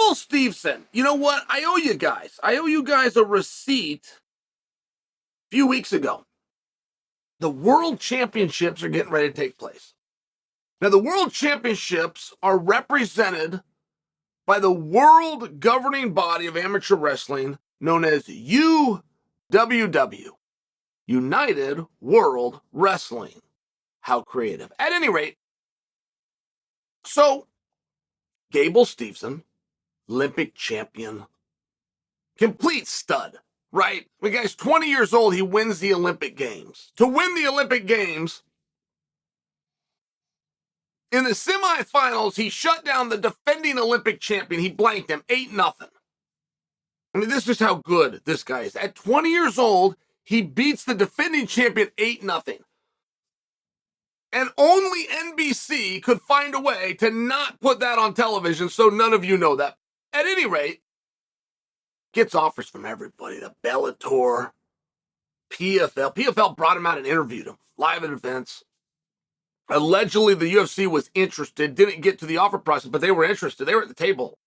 Gable Steveson, you know what? I owe you guys. I owe you guys a receipt a few weeks ago. The World Championships are getting ready to take place. Now, the World Championships are represented by the world governing body of amateur wrestling known as UWW, United World Wrestling. How creative. At any rate, so Gable Steveson, Olympic champion, complete stud, right? The guy's 20 years old, he wins the Olympic Games. To win the Olympic Games, in the semifinals, he shut down the defending Olympic champion. He blanked him 8-0. I mean, this is how good this guy is. At 20 years old, he beats the defending champion 8-0. And only NBC could find a way to not put that on television, so none of you know that. At any rate, gets offers from everybody. The Bellator, PFL. PFL brought him out and interviewed him live at events. Allegedly, the UFC was interested, didn't get to the offer process, but they were interested. They were at the table.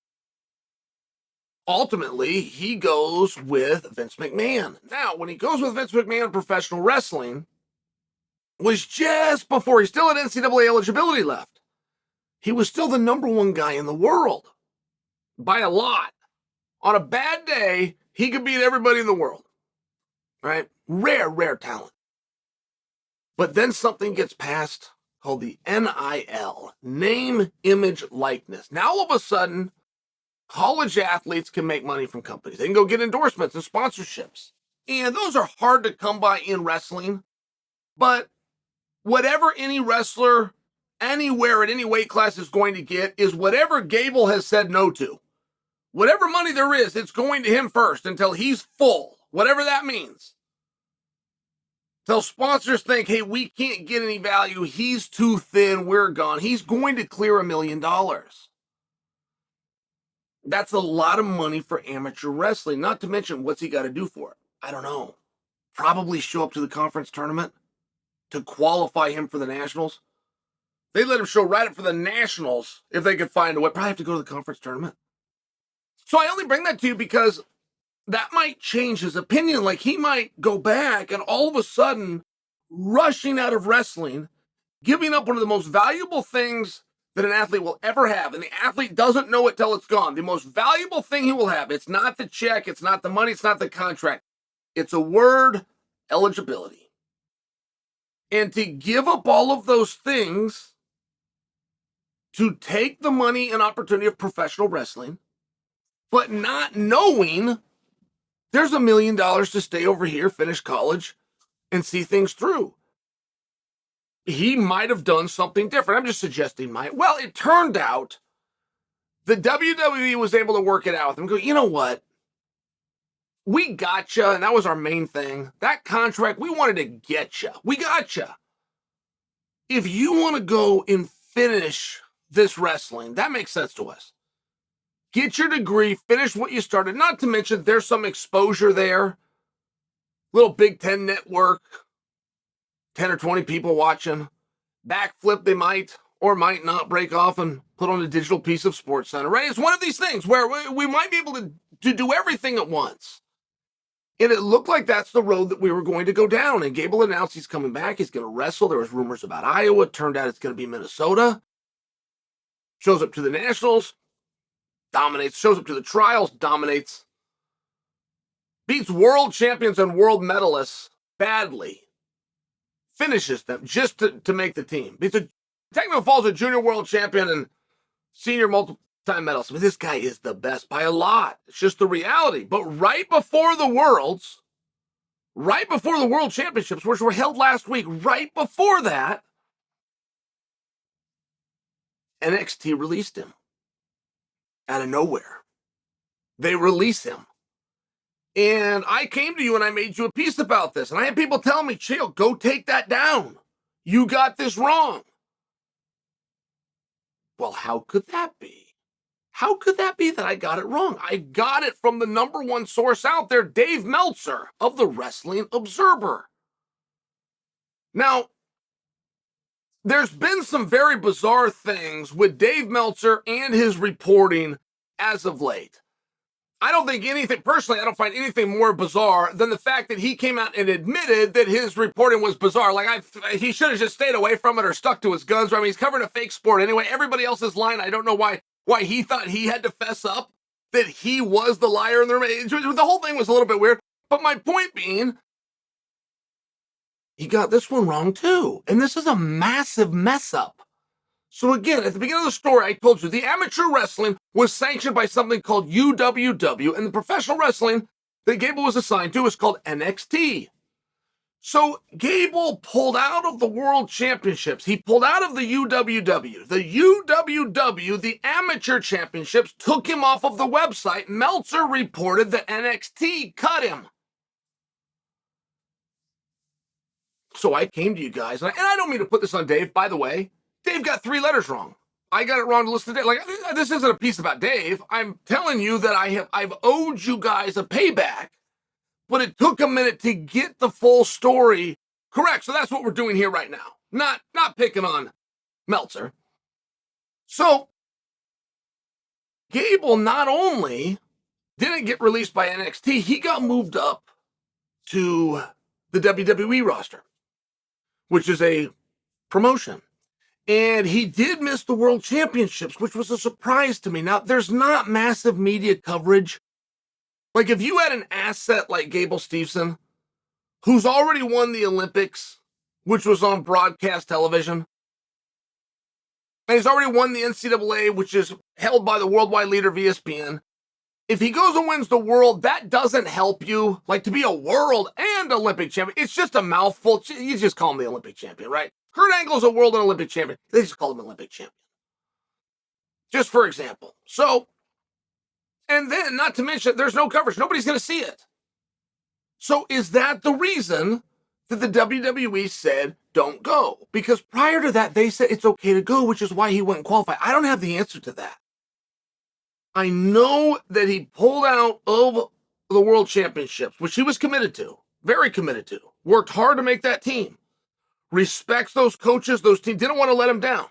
Ultimately, he goes with Vince McMahon. Now, when he goes with Vince McMahon in professional wrestling, was just before he still had NCAA eligibility left. He was still the #1 guy in the world by a lot. On a bad day, he could beat everybody in the world, right? Rare talent. But then something gets passed called the NIL, name, image, likeness. Now, all of a sudden, college athletes can make money from companies. They can go get endorsements and sponsorships. And those are hard to come by in wrestling. But whatever any wrestler, anywhere at any weight class is going to get is whatever Gable has said no to. Whatever money there is, it's going to him first until he's full, whatever that means. Till sponsors think, hey, we can't get any value. He's too thin. We're gone. He's going to clear $1 million. That's a lot of money for amateur wrestling. Not to mention, what's he got to do for it? I don't know. Probably show up to the conference tournament to qualify him for the nationals. They let him show right up for the nationals if they could find a way. Probably have to go to the conference tournament. So I only bring that to you because that might change his opinion. Like, he might go back and all of a sudden, rushing out of wrestling, giving up one of the most valuable things that an athlete will ever have. And the athlete doesn't know it till it's gone. The most valuable thing he will have, it's not the check, it's not the money, it's not the contract. It's a word, eligibility. And to give up all of those things to take the money and opportunity of professional wrestling, but not knowing there's $1 million to stay over here, finish college, and see things through. He might have done something different. I'm just suggesting might. Well, it turned out the WWE was able to work it out with him. Go, you know what? We got you, and that was our main thing. That contract, we wanted to get you. We got you. If you want to go and finish this wrestling, that makes sense to us. Get your degree, finish what you started. Not to mention there's some exposure there. Little Big Ten network, 10 or 20 people watching. Backflip, they might or might not break off and put on a digital piece of Sports Center, right? It's one of these things where we might be able to do everything at once. And it looked like that's the road that we were going to go down. And Gable announced he's coming back. He's going to wrestle. There was rumors about Iowa. It turned out it's going to be Minnesota. Shows up to the Nationals. Dominates, shows up to the trials, dominates, beats world champions and world medalists badly, finishes them just to make the team. Technical Falls a junior world champion and senior multiple-time medalist. I mean, this guy is the best by a lot. It's just the reality. But right before the World Championships, which were held last week, right before that, NXT released him. Out of nowhere. They release him. And I came to you and I made you a piece about this. And I had people tell me, Chael, go take that down. You got this wrong. Well, how could that be? How could that be that I got it wrong? I got it from the #1 source out there, Dave Meltzer of the Wrestling Observer. Now, there's been some very bizarre things with Dave Meltzer and his reporting as of late. I don't think anything, personally, I don't find anything more bizarre than the fact that he came out and admitted that his reporting was bizarre. Like, he should have just stayed away from it or stuck to his guns. I mean, he's covering a fake sport anyway. Everybody else's line, I don't know why he thought he had to fess up that he was the liar in the whole thing was a little bit weird. But my point being, he got this one wrong too. And this is a massive mess up. So again, at the beginning of the story, I told you the amateur wrestling was sanctioned by something called UWW, and the professional wrestling that Gable was assigned to is called NXT. So Gable pulled out of the World Championships. He pulled out of the UWW. The UWW, the amateur championships, took him off of the website. Meltzer reported that NXT cut him. So I came to you guys, and I don't mean to put this on Dave, by the way. Dave got 3 letters wrong. I got it wrong to listen to Dave. Like, this isn't a piece about Dave. I'm telling you that I've owed you guys a payback, but it took a minute to get the full story correct. So that's what we're doing here right now. Not picking on Meltzer. So Gable not only didn't get released by NXT, he got moved up to the WWE roster, which is a promotion. And he did miss the World Championships, which was a surprise to me. Now, there's not massive media coverage. Like, if you had an asset like Gable Steveson, who's already won the Olympics, which was on broadcast television, and he's already won the NCAA, which is held by the worldwide leader of ESPN, if he goes and wins the world, that doesn't help you. Like, to be a world and Olympic champion, it's just a mouthful. You just call him the Olympic champion, right? Kurt Angle's a world and Olympic champion. They just call him Olympic champion. Just for example. So, and then, not to mention, there's no coverage. Nobody's going to see it. So is that the reason that the WWE said, don't go? Because prior to that, they said it's okay to go, which is why he wouldn't qualify. I don't have the answer to that. I know that he pulled out of the World Championships, which he was committed to, very committed to, worked hard to make that team, respects those coaches, those teams, didn't want to let him down.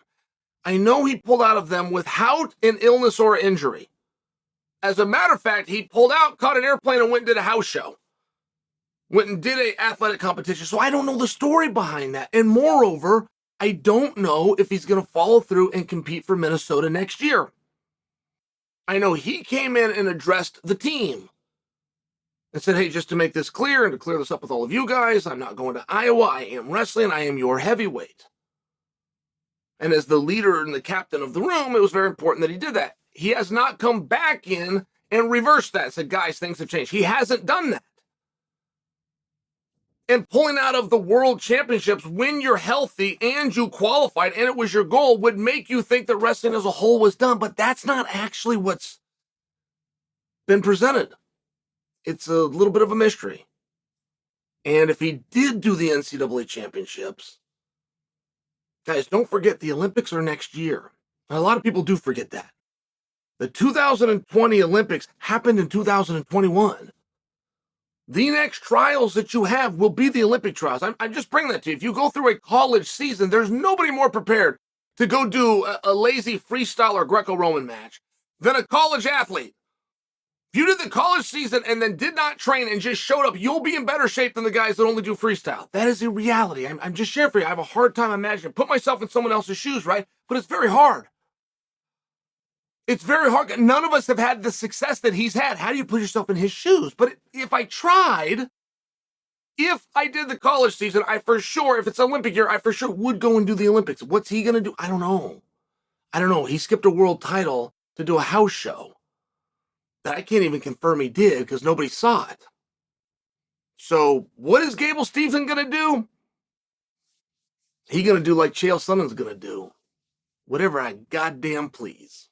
I know he pulled out of them without an illness or injury. As a matter of fact, he pulled out, caught an airplane, and went and did a house show. Went and did an athletic competition. So I don't know the story behind that. And moreover, I don't know if he's going to follow through and compete for Minnesota next year. I know he came in and addressed the team and said, hey, just to make this clear and to clear this up with all of you guys, I'm not going to Iowa. I am wrestling. I am your heavyweight. And as the leader and the captain of the room, it was very important that he did that. He has not come back in and reversed that. Said, guys, things have changed. He hasn't done that. And pulling out of the World Championships when you're healthy and you qualified and it was your goal would make you think that wrestling as a whole was done. But that's not actually what's been presented. It's a little bit of a mystery. And if he did do the NCAA championships, guys, don't forget the Olympics are next year. A lot of people do forget that. The 2020 Olympics happened in 2021. The next trials that you have will be the Olympic trials. I'm just bringing that to you. If you go through a college season, there's nobody more prepared to go do a lazy freestyle or Greco-Roman match than a college athlete. If you did the college season and then did not train and just showed up, you'll be in better shape than the guys that only do freestyle. That is a reality. I'm just sharing for you. I have a hard time imagining. Put myself in someone else's shoes, right? But it's very hard. It's very hard. None of us have had the success that he's had. How do you put yourself in his shoes? But if I tried, if I did the college season, I for sure, if it's Olympic year, I for sure would go and do the Olympics. What's he going to do? I don't know. He skipped a world title to do a house show that I can't even confirm he did because nobody saw it. So what is Gable Steveson going to do? He's going to do like Chael Sonnen's going to do. Whatever I goddamn please.